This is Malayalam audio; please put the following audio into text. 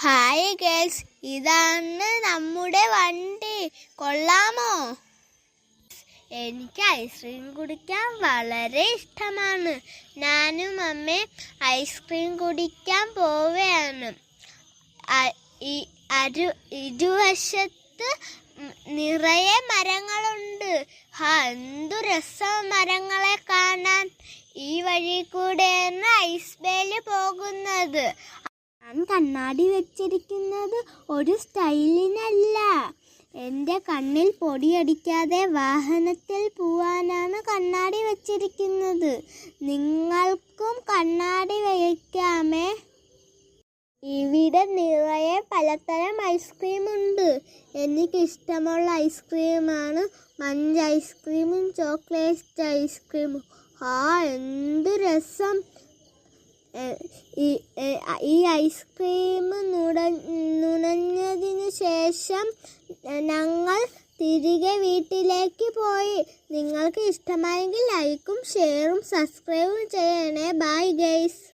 ഹായ് ഗേൾസ്, ഇതാണ് നമ്മുടെ വണ്ടി. കൊള്ളാമോ? എനിക്ക് ഐസ്ക്രീം കുടിക്കാൻ വളരെ ഇഷ്ടമാണ്. ഞാനും അമ്മയും ഐസ്ക്രീം കുടിക്കാൻ പോവുകയാണ്. ഇരുവശത്ത് നിറയെ മരങ്ങളുണ്ട്. എന്തു രസം മരങ്ങളെ കാണാൻ. ഈ വഴി കൂടെയാണ് ഐസ് വേലി പോകുന്നത്. ഞാൻ കണ്ണാടി വെച്ചിരിക്കുന്നത് ഒരു സ്റ്റൈലിനല്ല. എൻ്റെ കണ്ണിൽ പൊടിയടിക്കാതെ വാഹനത്തിൽ പോവാനാണ് കണ്ണാടി വെച്ചിരിക്കുന്നത്. നിങ്ങൾക്കും കണ്ണാടി വയ്ക്കാമേ. ഇവിടെ നിറയെ പലതരം ഐസ്ക്രീം ഉണ്ട്. എനിക്കിഷ്ടമുള്ള ഐസ്ക്രീമാണ് മഞ്ച് ഐസ്ക്രീമും ചോക്ലേറ്റ് ഐസ്ക്രീമും. എന്ത് രസം! ഈ ഐസ്ക്രീം നുണഞ്ഞതിന് ശേഷം ഞങ്ങൾ തിരികെ വീട്ടിലേക്ക് പോയി. നിങ്ങൾക്ക് ഇഷ്ടമായെങ്കിൽ ലൈക്കും ഷെയറും സബ്സ്ക്രൈബും ചെയ്യണേ. Bye guys.